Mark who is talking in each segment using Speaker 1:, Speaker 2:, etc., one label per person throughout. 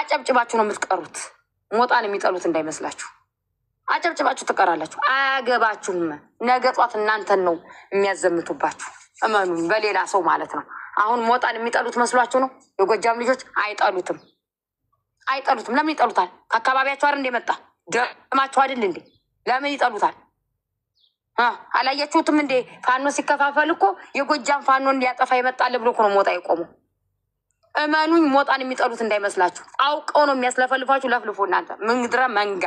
Speaker 1: አጨብጭባችሁ ነው የምትቀሩት። ሞጣን የሚጠሉት እንዳይመስላችሁ። አጨብጭባችሁ ትቀራላችሁ። አያገባችሁም። ነገ ጧት እናንተን ነው የሚያዘምቱባችሁ። እመኑ፣ በሌላ ሰው ማለት ነው። አሁን ሞጣን የሚጠሉት መስሏችሁ ነው? የጎጃም ልጆች አይጠሉትም፣ አይጠሉትም። ለምን ይጠሉታል? ከአካባቢያቸው አይደል እንደመጣ ደማቸው አይደል እንዴ? ለምን ይጠሉታል? አላያችሁትም እንዴ? ፋኖ ሲከፋፈል እኮ የጎጃም ፋኖ እንዲያጠፋ ይመጣል ብሎ እኮ ነው ሞጣ የቆሙ። እመኑኝ፣ ሞጣን የሚጠሉት እንዳይመስላችሁ። አውቀው ነው የሚያስለፈልፋችሁ። ለፍልፎ እናንተ ምድረ መንጋ፣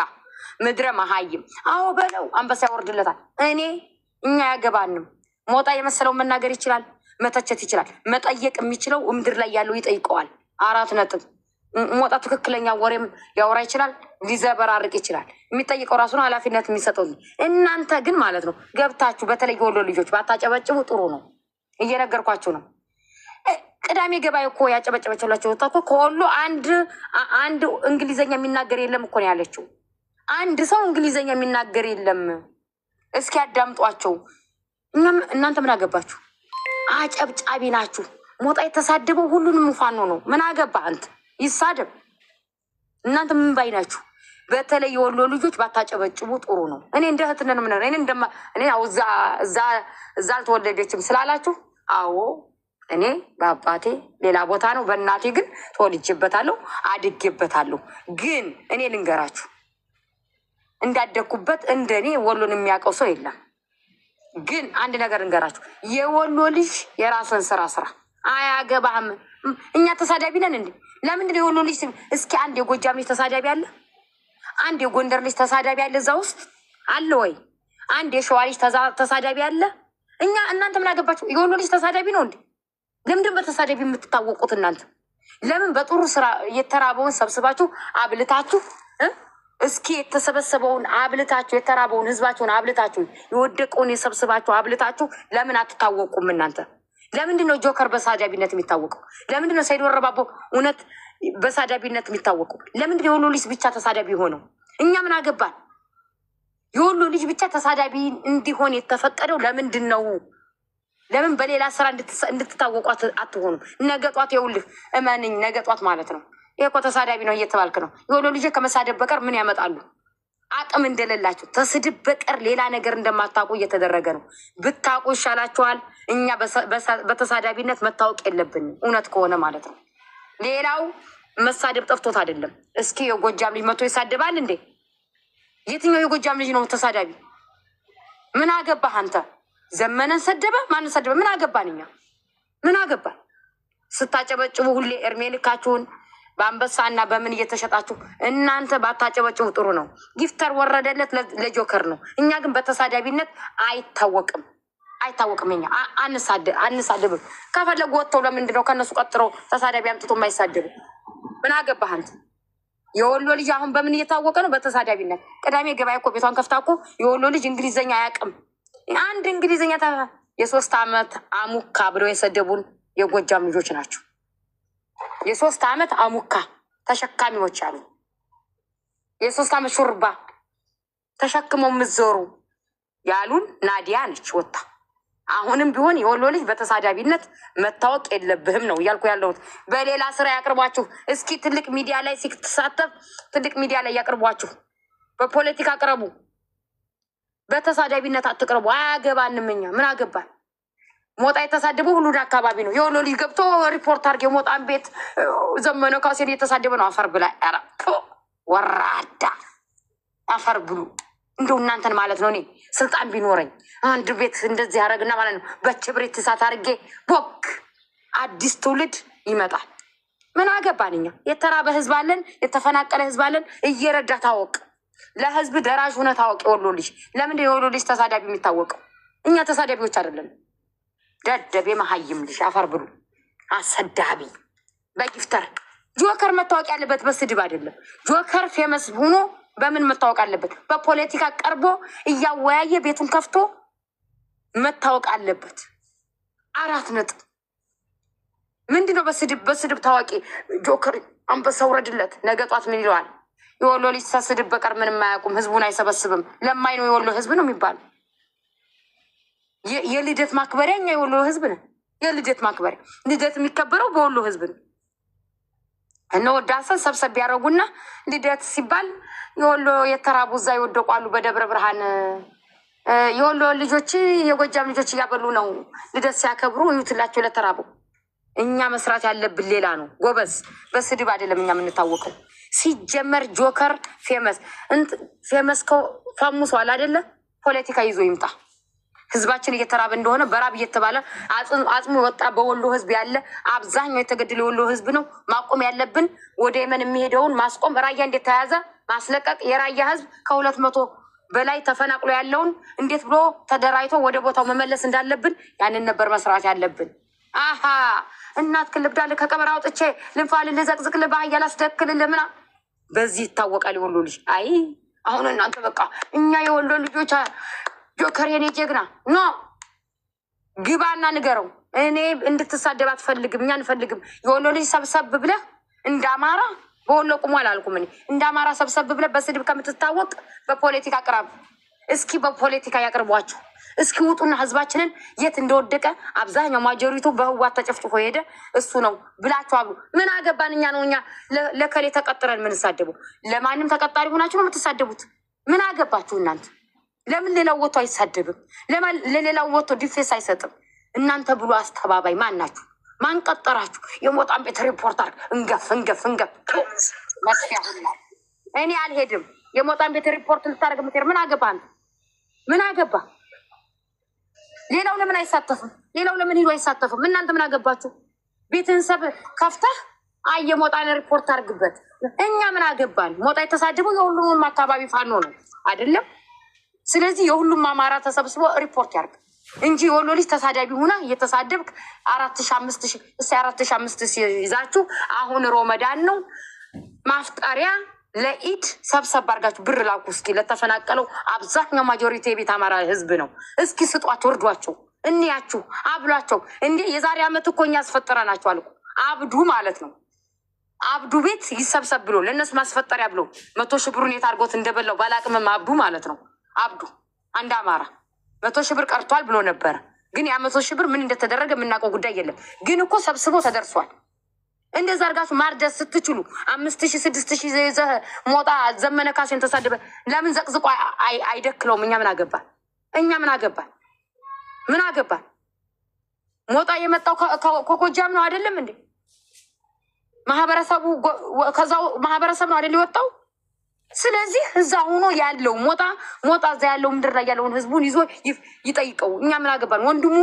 Speaker 1: ምድረ መሀይም። አዎ በለው፣ አንበሳ ያወርድለታል። እኛ ያገባንም። ሞጣ የመሰለውን መናገር ይችላል፣ መተቸት ይችላል። መጠየቅ የሚችለው ምድር ላይ ያለው ይጠይቀዋል። 4 ነጥብ። ሞጣ ትክክለኛ ወሬም ሊያወራ ይችላል፣ ሊዘበራርቅ ይችላል። የሚጠይቀው ራሱን ኃላፊነት የሚሰጠው። እናንተ ግን ማለት ነው ገብታችሁ፣ በተለይ ወሎ ልጆች ባታጨበጭቡ ጥሩ ነው። እየነገርኳችሁ ነው። ቅዳሜ ገበያ እኮ ያጨበጨበችላቸው ወጣ እኮ ከወሎ አንድ እንግሊዘኛ የሚናገር የለም እኮ ነው ያለችው። አንድ ሰው እንግሊዘኛ የሚናገር የለም። እስኪ ያዳምጧቸው። እናንተ ምን አገባችሁ? አጨብጫቢ ናችሁ። ሞጣ የተሳደበው ሁሉንም ፋኖ ነው። ምን አገባ አንተ? ይሳደብ። እናንተ ምን ባይ ናችሁ? በተለይ የወሎ ልጆች ባታጨበጭቡ ጥሩ ነው። እኔ እንደ እህትነን ምን እኔ እዛ አልተወለደችም ስላላችሁ፣ አዎ እኔ በአባቴ ሌላ ቦታ ነው፣ በእናቴ ግን ተወልጄበታለሁ፣ አድጌበታለሁ። ግን እኔ ልንገራችሁ፣ እንዳደግኩበት እንደኔ ወሎን የሚያውቀው ሰው የለም። ግን አንድ ነገር ልንገራችሁ፣ የወሎ ልጅ የራስን ስራ አያገባህም። እኛ ተሳዳቢ ነን እንዴ? ለምንድን የወሎ ልጅ እስኪ አንድ የጎጃም ልጅ ተሳዳቢ አለ? አንድ የጎንደር ልጅ ተሳዳቢ አለ? እዛ ውስጥ አለ ወይ? አንድ የሸዋ ልጅ ተሳዳቢ አለ? እናንተ ምን አገባችሁ? የወሎ ልጅ ተሳዳቢ ነው እንዴ? ለምንድን በተሳዳቢ የምትታወቁት እናንተ? ለምን በጥሩ ስራ የተራበውን ሰብስባችሁ አብልታችሁ፣ እስኪ የተሰበሰበውን አብልታችሁ፣ የተራበውን ህዝባችሁን አብልታችሁ፣ የወደቀውን የሰብስባችሁ አብልታችሁ ለምን አትታወቁም እናንተ? ለምንድን ነው ጆከር በሳዳቢነት የሚታወቀው? ለምንድን ነው ሰይድ ወረባቦ እውነት በሳዳቢነት የሚታወቀው? ለምንድን ነው የወሎ ልጅ ብቻ ተሳዳቢ ሆነው? እኛ ምን አገባን? የወሎ ልጅ ብቻ ተሳዳቢ እንዲሆን የተፈቀደው ለምንድን ነው? ለምን በሌላ ስራ እንድትታወቁ አትሆኑም? ነገጧት፣ የውልህ እመንኝ፣ ነገጧት ማለት ነው። ይሄ እኮ ተሳዳቢ ነው እየተባልክ ነው። የወሎ ልጅ ከመሳደብ በቀር ምን ያመጣሉ? አቅም እንደሌላችሁ፣ ተስድብ በቀር ሌላ ነገር እንደማታውቁ እየተደረገ ነው። ብታውቁ ይሻላችኋል። እኛ በተሳዳቢነት መታወቅ የለብንም፣ እውነት ከሆነ ማለት ነው። ሌላው መሳደብ ጠፍቶት አይደለም። እስኪ የጎጃም ልጅ መቶ ይሳደባል እንዴ? የትኛው የጎጃም ልጅ ነው ተሳዳቢ? ምን አገባህ አንተ? ዘመነን ሰደበ? ማንን ሰደበ? ምን አገባን እኛ? ምን አገባን? ስታጨበጭቡ ሁሌ እርሜ ልካችሁን በአንበሳ እና በምን እየተሸጣችሁ እናንተ ባታጨበጭቡ ጥሩ ነው። ጊፍተር ወረደለት ለጆከር ነው። እኛ ግን በተሳዳቢነት አይታወቅም። እኛ አንሳደብም። ከፈለጉ ወጥተው ለምንድን ነው ከእነሱ ቀጥረው ተሳዳቢ አምጥቶ የማይሳደቡ? ምን አገባህ አንተ? የወሎ ልጅ አሁን በምን እየታወቀ ነው? በተሳዳቢነት። ቅዳሜ ገበያ እኮ ቤቷን ከፍታ እኮ የወሎ ልጅ እንግሊዘኛ አያውቅም። አንድ እንግሊዝኛ የ3 ዓመት አሙካ ብለው የሰደቡን የጎጃም ልጆች ናቸው። የ3 ዓመት አሙካ ተሸካሚዎች አሉ። የ3 ዓመት ሹርባ ተሸክመው የምትዞሩ ያሉን ናዲያ ነች ወጣ። አሁንም ቢሆን የወሎ ልጅ በተሳዳቢነት መታወቅ የለብህም ነው እያልኩ ያለሁት። በሌላ ስራ ያቅርቧችሁ። እስኪ ትልቅ ሚዲያ ላይ ሲትሳተፍ ትልቅ ሚዲያ ላይ ያቅርቧችሁ። በፖለቲካ ቅረቡ። በተሳዳቢነት አትቅርቡ። አያገባንም። እኛ ምን አገባን? ሞጣ የተሳደበው ሁሉ አካባቢ ነው። የወሎ ልጅ ገብቶ ሪፖርት አድርጌ ሞጣን ቤት ዘመነ ካሴን የተሳደበ ነው። አፈር ብላ ወራዳ አፈር ብሉ። እንደው እናንተን ማለት ነው። እኔ ስልጣን ቢኖረኝ አንድ ቤት እንደዚህ ያደረግና ማለት ነው በክብሪት እሳት አድርጌ ቦክ አዲስ ትውልድ ይመጣል። ምን አገባን እኛ? የተራበ ህዝብ አለን፣ የተፈናቀለ ህዝብ አለን። እየረዳ ታወቅ፣ ለህዝብ ደራሽ ሆነ ታወቅ። የወሎ ልጅ ለምንድን የወሎ ልጅ ተሳዳቢ የሚታወቀው? እኛ ተሳዳቢዎች አይደለም። ደደቤ መሀይም ልጅ አፈር ብሉ። አሰዳቢ በጊፍተር ጆከር መታወቅ ያለበት በስድብ አይደለም። ጆከር ፌመስ ሆኖ በምን መታወቅ አለበት? በፖለቲካ ቀርቦ እያወያየ ቤቱን ከፍቶ መታወቅ አለበት። 4 ነጥብ። ምንድነው በስድብ ታዋቂ? ጆከር አንበሳ ውረድለት። ነገ ጧት ምን ይለዋል? የወሎ ልጅ ስድብ በቀር ምንም አያውቁም፣ ህዝቡን አይሰበስብም። ለማይ ነው የወሎ ህዝብ ነው የሚባለው። የልደት ማክበሪያ እኛ የወሎ ህዝብ ነን። የልደት ማክበሪያ ልደት የሚከበረው በወሎ ህዝብ ነው። እነ ወዳሰን ሰብሰብ ያደረጉና ልደት ሲባል የወሎ የተራቡ እዛ ይወደቋሉ በደብረ ብርሃን የወሎ ልጆች የጎጃም ልጆች እያበሉ ነው ልደት ሲያከብሩ ይዩትላቸው ለተራቡ። እኛ መስራት ያለብን ሌላ ነው ጎበዝ። በስድብ አይደለም እኛ የምንታወቀው። ሲጀመር ጆከር ፌመስ ፈሙሷል አይደለ? ፖለቲካ ይዞ ይምጣ። ህዝባችን እየተራበ እንደሆነ በራብ እየተባለ አጽሙ ወጣ በወሎ ህዝብ ያለ አብዛኛው የተገደለ የወሎ ህዝብ ነው። ማቆም ያለብን ወደ የመን የሚሄደውን ማስቆም። ራያ እንዴት ተያዘ ማስለቀቅ። የራያ ህዝብ ከ200 በላይ ተፈናቅሎ ያለውን እንዴት ብሎ ተደራጅቶ ወደ ቦታው መመለስ እንዳለብን ያንን ነበር መስራት ያለብን። አሀ እናት ክልብዳል ከቀበራ አውጥቼ ልንፋል ልዘቅዝቅ ልባህያ ላስደክል ለምና በዚህ ይታወቃል የወሎ ልጅ። አይ አሁን እናንተ በቃ እኛ የወሎ ልጆች ጆከር የኔ ጀግና ኖ ግባና ንገረው። እኔ እንድትሳደብ አትፈልግም፣ እኛ አንፈልግም። የወሎ ልጅ ሰብሰብ ብለህ እንደ አማራ በወሎ ቁሟል አልኩም። እኔ እንደ አማራ ሰብሰብ ብለህ በስድብ ከምትታወቅ በፖለቲካ አቅራብ። እስኪ በፖለቲካ ያቅርቧቸው። እስኪ ውጡና ህዝባችንን የት እንደወደቀ አብዛኛው ማጆሪቱ በህዋት ተጨፍጭፎ ሄደ እሱ ነው ብላችሁ አብሉ። ምን አገባን እኛ ነው እኛ ለከሌ ተቀጥረን የምንሳደበው? ለማንም ተቀጣሪ ሆናችሁ ነው የምትሳደቡት። ምን አገባችሁ እናንተ? ለምን ሌላው ወጥቶ አይሳደብም? ለሌላው ወጥቶ ዲፌንስ አይሰጥም? እናንተ ብሎ አስተባባይ ማን ናችሁ? ማን ቀጠራችሁ? የሞጣን ቤት ሪፖርተር እንገፍ መስፊያ ሁላ እኔ አልሄድም። የሞጣን ቤት ሪፖርት ልታደርግ ምትሄድ ምን አገባ አንተ? ምን አገባ? ሌላው ለምን አይሳተፍም? ሌላው ለምን ሂዶ አይሳተፍም? እናንተ ምን አገባችሁ? ቤተሰብ ከፍተህ የሞጣን ሪፖርት አድርግበት። እኛ ምን አገባን? ሞጣ የተሳደበው የሁሉም አካባቢ ፋኖ ነው አይደለም? ስለዚህ የሁሉም አማራ ተሰብስቦ ሪፖርት ያርግ እንጂ የወሎ ልጅ ተሳዳቢ ሁና እየተሳደብክ 4,500 ይዛችሁ አሁን ሮመዳን ነው ማፍጠሪያ ለኢድ ሰብሰብ አድርጋችሁ ብር ላኩ። እስኪ ለተፈናቀለው አብዛኛው ማጆሪቲ የቤት አማራ ህዝብ ነው። እስኪ ስጧቸው፣ ወርዷቸው፣ እንያችሁ፣ አብሏቸው። እንዴ የዛሬ ዓመት እኮ እኛ አስፈጠረናቸው አልኩ። አብዱ ማለት ነው። አብዱ ቤት ይሰብሰብ ብሎ ለእነሱ ማስፈጠሪያ ብሎ 100 ሺህ ብሩን የት አድርጎት እንደበላው ባላቅምም አብዱ ማለት ነው። አብዱ አንድ አማራ 100 ሺህ ብር ቀርቷል ብሎ ነበረ። ግን ያ 100 ሺህ ብር ምን እንደተደረገ የምናውቀው ጉዳይ የለም። ግን እኮ ሰብስቦ ተደርሷል። እንደዛ አድርጋችሁ ማርደስ ስትችሉ 5,000 6,000 ይዘህ ሞጣ ዘመነ ካሴን ተሳደበ ለምን ዘቅዝቆ አይደክለውም? እኛ ምን አገባል? እኛ ምን አገባል? ምን አገባል? ሞጣ የመጣው ከጎጃም ነው አይደለም እንዴ? ማህበረሰቡ ከዛው ማህበረሰብ ነው አይደል የወጣው? ስለዚህ እዛ ሆኖ ያለው ሞጣ እዛ ያለው ምድር ላይ ያለውን ህዝቡን ይዞ ይጠይቀው። እኛ ምን አገባን? ወንድሙ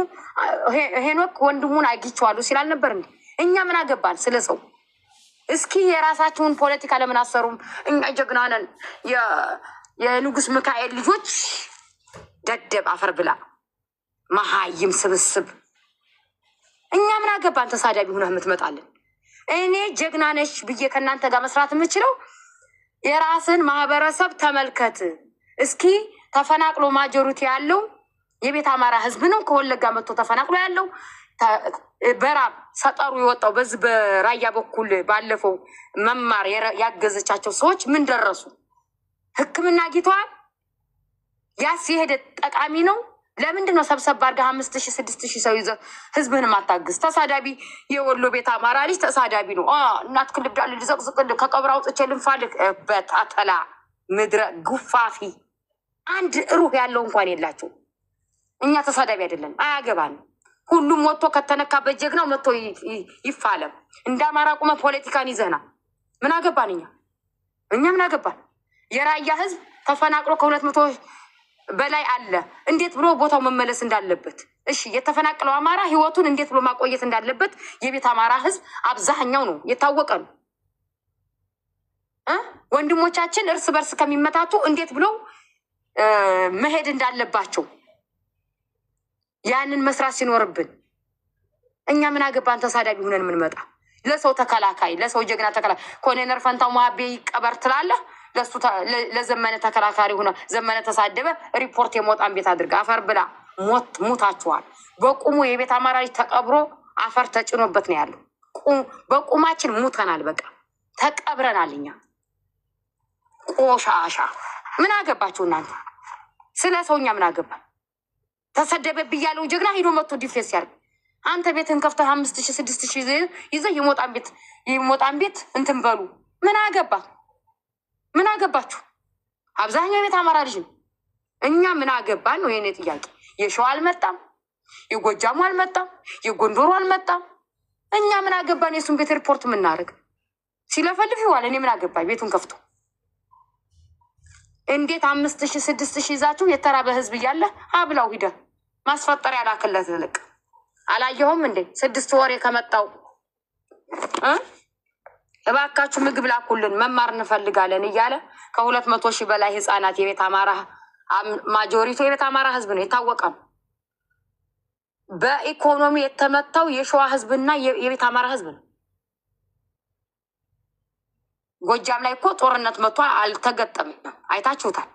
Speaker 1: ሄኖክ ወንድሙን አግኝቼዋለሁ ሲል አልነበር እንዴ? እኛ ምን አገባን ስለ ሰው? እስኪ የራሳችሁን ፖለቲካ ለምን አሰሩም? እኛ ጀግና ነን። የንጉስ ሚካኤል ልጆች ደደብ አፈር ብላ መሀይም ስብስብ። እኛ ምን አገባን? ተሳዳቢ ሆነህ የምትመጣለን። እኔ ጀግና ነሽ ብዬ ከእናንተ ጋር መስራት የምችለው የራስን ማህበረሰብ ተመልከት እስኪ። ተፈናቅሎ ማጆሪቲ ያለው የቤት አማራ ህዝብ ነው። ከወለጋ መጥቶ ተፈናቅሎ ያለው በራብ ሰጠሩ የወጣው በዚህ በራያ በኩል ባለፈው መማር ያገዘቻቸው ሰዎች ምን ደረሱ? ሕክምና አግኝተዋል? ያስ የሄደ ጠቃሚ ነው። ለምንድን ነው ሰብሰብ አድርገህ 5,000 6,000 ሰው ይዘህ ህዝብህን ማታግዝ? ተሳዳቢ የወሎ ቤት አማራ ልጅ ተሳዳቢ ነው። እናት ክልብዳል ልዘቅዝቅልህ ከቀብር አውጥቼ ልንፋልክ በታተላ ምድረ ጉፋፊ አንድ ሩህ ያለው እንኳን የላቸው። እኛ ተሳዳቢ አይደለም፣ አያገባን። ሁሉም ወጥቶ ከተነካበት ጀግናው መጥቶ ይፋለም። እንደ አማራ ቁመ ፖለቲካን ይዘህና ምን አገባን? እኛ ምን አገባን? የራያ ህዝብ ተፈናቅሎ ከ200 በላይ አለ። እንዴት ብሎ ቦታው መመለስ እንዳለበት፣ እሺ የተፈናቀለው አማራ ህይወቱን እንዴት ብሎ ማቆየት እንዳለበት የቤት አማራ ህዝብ አብዛኛው ነው የታወቀ ነው። ወንድሞቻችን እርስ በርስ ከሚመታቱ እንዴት ብሎ መሄድ እንዳለባቸው ያንን መስራት ሲኖርብን እኛ ምን አገባን? ተሳዳቢ ሆነን የምንመጣ ለሰው ተከላካይ፣ ለሰው ጀግና ተከላካይ። ኮሎኔል ፈንታው ማቤ ይቀበር ትላለህ። ለሱ ለዘመነ ተከራካሪ ሆነ ዘመነ ተሳደበ ሪፖርት የሞጣን ቤት አድርጋ አፈር ብላ ሞታችኋል። በቁሙ የቤት አማራ ልጅ ተቀብሮ አፈር ተጭኖበት ነው ያለው። በቁማችን ሙተናል። በቃ ተቀብረናል። እኛ ቆሻሻ ምን አገባችሁ እናንተ ስለ ሰውኛ? ምን አገባ? ተሰደበ ብያለው ጀግና ሂዶ መጥቶ ዲፌንስ ያርግ። አንተ ቤትን ከፍተህ 5000 6000 ይዘህ የሞጣን ቤት እንትን በሉ። ምን አገባ? ምን አገባችሁ? አብዛኛው ቤት አማራ ልጅ ነው። እኛ ምን አገባን ነው የኔ ጥያቄ። የሸዋ አልመጣም፣ የጎጃሙ አልመጣም፣ የጎንደሩ አልመጣም። እኛ ምን አገባን? የሱን ቤት ሪፖርት የምናደርግ ሲለፈልፍ ይዋል። እኔ ምን አገባኝ? ቤቱን ከፍቶ እንዴት 5000 6000 ይዛችሁ የተራበ ህዝብ እያለ አብላው ሂደ ማስፈጠሪያ ላክለት ልቅ አላየሁም እንዴ? 6 ወሬ ከመጣው እባካችሁ ምግብ ላኩልን መማር እንፈልጋለን እያለ ከ200,000 በላይ ህፃናት የቤት አማራ ማጆሪቱ የቤት አማራ ህዝብ ነው፣ የታወቀ ነው። በኢኮኖሚ የተመታው የሸዋ ህዝብና የቤት አማራ ህዝብ ነው። ጎጃም ላይ እኮ ጦርነት መጥቷል፣ አልተገጠምም። አይታችሁታል።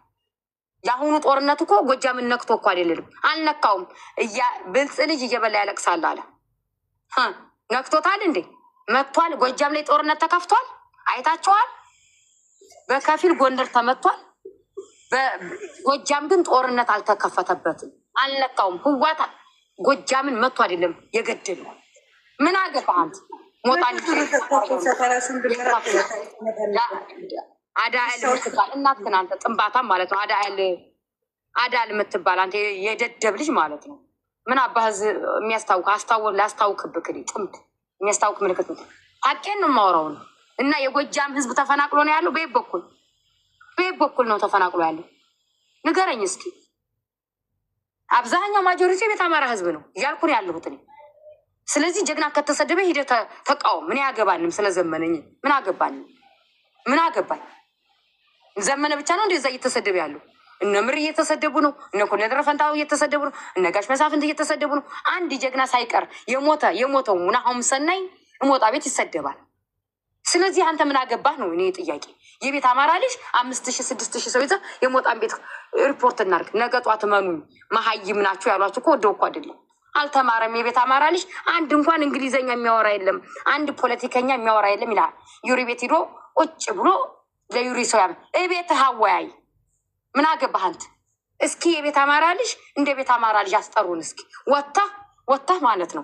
Speaker 1: የአሁኑ ጦርነት እኮ ጎጃምን ነክቶ እኮ አይደለም፣ አልነካውም። ብልጽ ልጅ እየበላ ያለቅሳል አለ። ነክቶታል እንዴ? መጥቷል። ጎጃም ላይ ጦርነት ተከፍቷል፣ አይታችኋል። በከፊል ጎንደር ተመቷል። በጎጃም ግን ጦርነት አልተከፈተበትም፣ አልነካውም። ህዋታ ጎጃምን መጥቶ አይደለም የገደል። ምን አገባ አንተ? ሞጣን አዳል ምትባል እናት ግን አንተ ጥንባታም ማለት ነው። አዳል ምትባል አንተ የደደብ ልጅ ማለት ነው። ምን አባህዝ የሚያስታውቅ ላስታውቅብክ ጥምድ የሚያስታውቅ ምልክት ነው። ሀቄን ነው የማወራው ነው። እና የጎጃም ህዝብ ተፈናቅሎ ነው ያለው። በየት በኩል ነው ተፈናቅሎ ያለው? ንገረኝ እስኪ። አብዛኛው ማጆሪቲ የቤት አማራ ህዝብ ነው እያልኩ ነው ያለሁት እኔ። ስለዚህ ጀግና ከተሰደበ ሂደህ ተቃውም። ምን ያገባንም? ስለዘመነኝ ምን አገባንም? ምን አገባኝ? ዘመነ ብቻ ነው እንደዛ እየተሰደበ ያለው። እነ ምር እየተሰደቡ ነው፣ እነ ኮሎኔል ፈንታው እየተሰደቡ ነው፣ እነ ጋሽ መሳፍንት እየተሰደቡ ነው። አንድ ጀግና ሳይቀር የሞተው ናሆም ሰናይ ሞጣ ቤት ይሰደባል። ስለዚህ አንተ ምን አገባህ ነው እኔ ጥያቄ። የቤት አማራ ልጅ 5000 6000 ሰው ይዘህ የሞጣን ቤት ሪፖርት እናድርግ። ነገ ጧት መኑኝ መሀይም ናችሁ ያሏችሁ እኮ ወደው እኮ አይደለም። አልተማረም። የቤት አማራ ልጅ አንድ እንኳን እንግሊዘኛ የሚያወራ የለም፣ አንድ ፖለቲከኛ የሚያወራ የለም ይላል። ዩሪ ቤት ሂዶ ቁጭ ብሎ ለዩሪ ሰው ቤት ሀወያይ ምን አገባህ አንተ? እስኪ የቤት አማራ ልጅ እንደ ቤት አማራ ልጅ አስጠሩን እስኪ። ወጣህ ማለት ነው።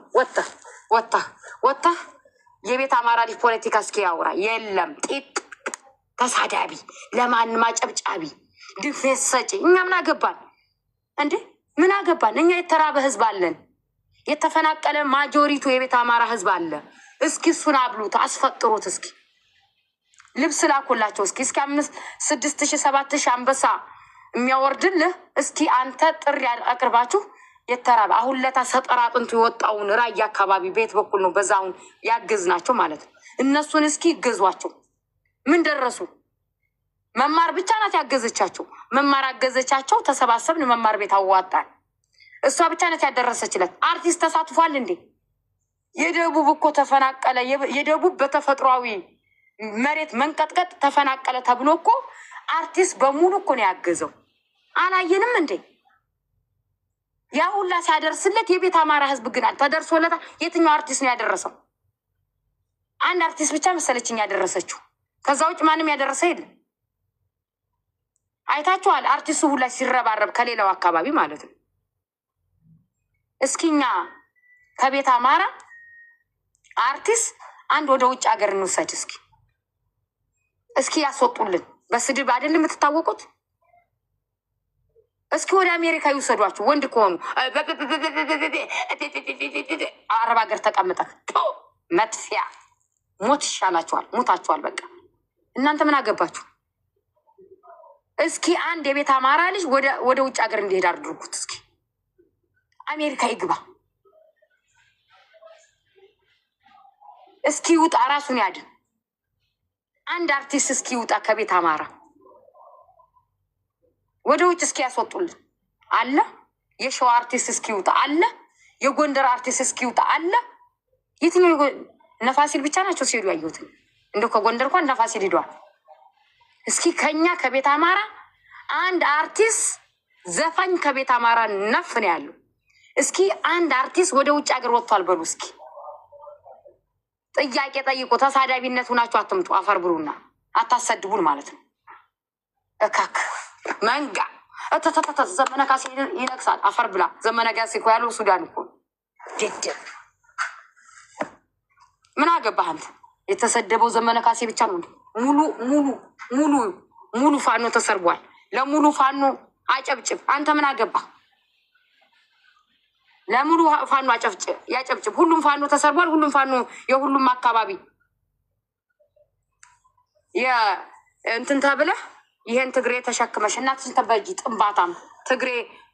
Speaker 1: ወጣህ የቤት አማራ ልጅ ፖለቲካ እስኪ ያውራ። የለም ጢጥ ተሳዳቢ፣ ለማንም አጨብጫቢ፣ ድፌት ሰጪ። እኛ ምን አገባን እንዴ? ምን አገባን? እኛ የተራበ ህዝብ አለን። የተፈናቀለ ማጆሪቱ የቤት አማራ ህዝብ አለ። እስኪ እሱን አብሉት፣ አስፈጥሩት። እስኪ ልብስ ላኩላቸው። እስኪ 5 6 7 አንበሳ የሚያወርድልህ እስኪ አንተ ጥሪ አቅርባችሁ የተራበ አሁን ለታ ሰጠራ አጥንቱ የወጣውን ራያ አካባቢ ቤት በኩል ነው በዛውን ያገዝናቸው ማለት ነው። እነሱን እስኪ ይገዟቸው። ምን ደረሱ? መማር ብቻ ናት ያገዘቻቸው። መማር አገዘቻቸው። ተሰባሰብን መማር ቤት አዋጣን። እሷ ብቻ ናት ያደረሰችለት። አርቲስት ተሳትፏል እንዴ? የደቡብ እኮ ተፈናቀለ። የደቡብ በተፈጥሯዊ መሬት መንቀጥቀጥ ተፈናቀለ ተብሎ እኮ አርቲስት በሙሉ እኮ ነው ያገዘው። አላየንም እንዴ? ያ ሁላ ሲያደርስለት የቤት አማራ ህዝብ ግን ተደርሶለታ። የትኛው አርቲስት ነው ያደረሰው? አንድ አርቲስት ብቻ መሰለችኝ ያደረሰችው። ከዛ ውጭ ማንም ያደረሰ የለም። አይታችኋል። አርቲስቱ ሁላ ሲረባረብ ከሌላው አካባቢ ማለት ነው። እስኪኛ ከቤት አማራ አርቲስት አንድ ወደ ውጭ ሀገር እንውሰድ እስኪ ያስወጡልን። በስድብ አይደለም የምትታወቁት። እስኪ ወደ አሜሪካ ይውሰዷችሁ። ወንድ ከሆኑ አረብ ሀገር ተቀምጠህ መጥፊያ ሞት ይሻላችኋል። ሞታችኋል በቃ። እናንተ ምን አገባችሁ? እስኪ አንድ የቤት አማራ ልጅ ወደ ውጭ ሀገር እንዲሄድ አድርጉት። እስኪ አሜሪካ ይግባ። እስኪ ውጣ፣ ራሱን ያድን። አንድ አርቲስት እስኪ ውጣ ከቤት አማራ ወደ ውጭ እስኪ ያስወጡልን አለ። የሸዋ አርቲስት እስኪ ውጣ አለ። የጎንደር አርቲስት እስኪ ውጣ አለ። የትኛው ነፋሲል ብቻ ናቸው ሲሄዱ ያየሁት። እንደው ከጎንደር እንኳን ነፋሲል ሄዷል። እስኪ ከኛ ከቤት አማራ አንድ አርቲስት ዘፋኝ ከቤት አማራ ነፍ ነው ያለው። እስኪ አንድ አርቲስት ወደ ውጭ ሀገር ወጥቷል በሉ እስኪ። ጥያቄ ጠይቁ። ተሳዳቢነት ሁናችሁ አትምጡ። አፈር ብሉና አታሰድቡን ማለት ነው። እካክ መንጋ ዘመነ ካሴ ይነግሳል። አፈር ብላ። ዘመነ ካሴ እኮ ያለው ሱዳን እኮ ደደብ ምን አገባህ አንተ? የተሰደበው ዘመነ ካሴ ብቻ ነው። ሙሉ ሙሉ ሙሉ ሙሉ ፋኖ ተሰርቧል። ለሙሉ ፋኖ አጨብጭብ። አንተ ምን አገባህ? ለሙሉ ፋኖ ያጨብጭብ። ሁሉም ፋኖ ተሰርቧል። ሁሉም ፋኖ የሁሉም አካባቢ እንትን ተብለህ ይሄን ትግሬ ተሸክመሽ እናትሽን ተበጂ ጥንባታም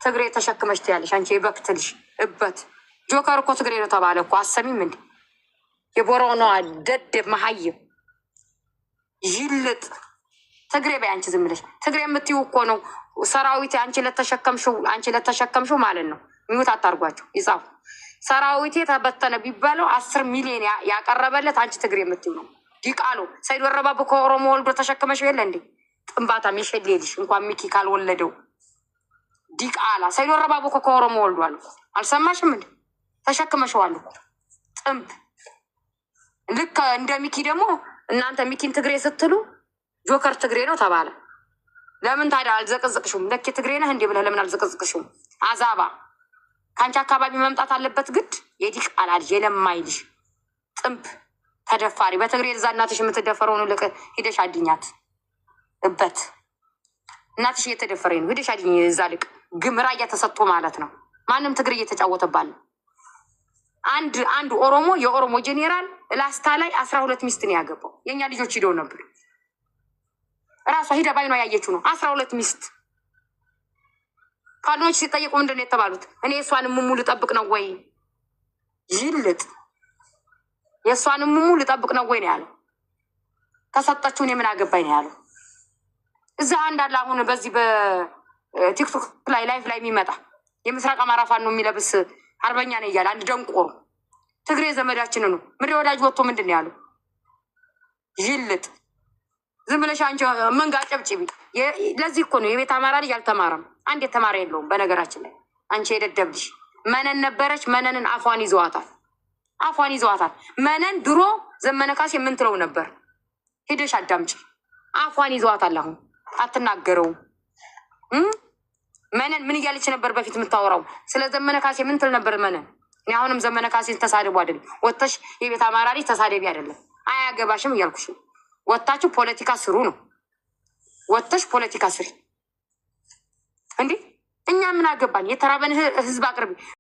Speaker 1: ትግሬ ተሸክመሽ ትያለሽ። አንቺ የበክትልሽ እበት ጆከር እኮ ትግሬ ነው ተባለ እኮ አሰሚም እንዴ? የቦረኖ ደደብ መሀይም ይልጥ ትግሬ በይ። አንቺ ዝም ብለሽ ትግሬ የምትይው እኮ ነው ሰራዊት። አንቺ ለተሸከምሽው ማለት ነው። ሚውት አታርጓቸው ይጻፉ። ሰራዊቴ ተበተነ ቢባለው 10 ሚሊዮን ያቀረበለት አንቺ ትግሬ የምትይው ነው። ዲቃሎ ሰይድ ወረባብ ከኦሮሞ ወልዶ ተሸክመሽ የለ እንዴ? ጥንባታም የሸሌልሽ እንኳን ሚኪ ካልወለደው ዲቃላ ሰይድ ወረባብ ከኦሮሞ ወልዷል። አልሰማሽም እንዴ? ተሸክመሽዋል እኮ ጥንብ። ልክ እንደ ሚኪ ደግሞ እናንተ ሚኪን ትግሬ ስትሉ ጆከር ትግሬ ነው ተባለ። ለምን ታዲያ አልዘቀዝቅሽም? ለኬ ትግሬ ነህ እንዴ ብለህ ለምን አልዘቀዝቅሽም? አዛባ ከአንቺ አካባቢ መምጣት አለበት ግድ። የዲቃላ ልጅ የለማይ ልጅ ጥንብ ተደፋሪ። በትግሬ እዛ እናትሽ የምትደፈረውን ልቅ ሂደሽ አድኛት እበት። እናትሽ እየተደፈረ ነው። ሂደሽ አድኝ እዛ ልቅ ግምራ እያተሰጡ ማለት ነው። ማንም ትግሬ እየተጫወተባል። አንድ ኦሮሞ የኦሮሞ ጄኔራል ላስታ ላይ 12 ሚስት ነው ያገባው። የእኛ ልጆች ሂደው ነበር። ራሷ ሂደ ባይኗ ያየችው ነው። 12 ሚስት። ፋኖች ሲጠየቁ ምንድን ነው የተባሉት? እኔ የእሷን ሙሙ ልጠብቅ ነው ወይ ይልጥ የእሷን ሙሙ ልጠብቅ ነው ወይ ነው ያለው። ከሰጠችው እኔ ምን አገባኝ ነው ያለው። እዛ እንዳለ አሁን በዚህ በቲክቶክ ላይ ላይፍ ላይ የሚመጣ የምስራቅ አማራ ፋኖ የሚለብስ አርበኛ ነው እያለ አንድ ደንቆሮ ትግሬ ዘመዳችን ነው ምድር ወዳጅ ወጥቶ ምንድን ነው ያለው? ይልጥ ዝም ብለሽ አንቺ መንጋ ጨብጭቢ። ለዚህ እኮ ነው የቤት አማራ ልጅ አልተማረም። አንድ የተማረ የለውም። በነገራችን ላይ አንቺ የደደብልሽ መነን ነበረች። መነንን አፏን ይዘዋታል። መነን ድሮ ዘመነ ካሴ ምን ትለው ነበር? ሄደሽ አዳምጪ። አፏን ይዘዋታል። አሁን አትናገረውም። መነን ምን እያለች ነበር በፊት የምታወራው? ስለ ዘመነ ካሴ ምን ትል ነበር መነን? እኔ አሁንም ዘመነ ካሴን ተሳደቡ አይደለም ወጥተሽ የቤት አማራ ልጅ ተሳደቢ አይደለም አያገባሽም እያልኩሽ ነው። ወጥታችሁ ፖለቲካ ስሩ ነው። ወጥተሽ ፖለቲካ ስሪ እንዴ። እኛ ምን አገባን? የተራበን ህዝብ አቅርቢ።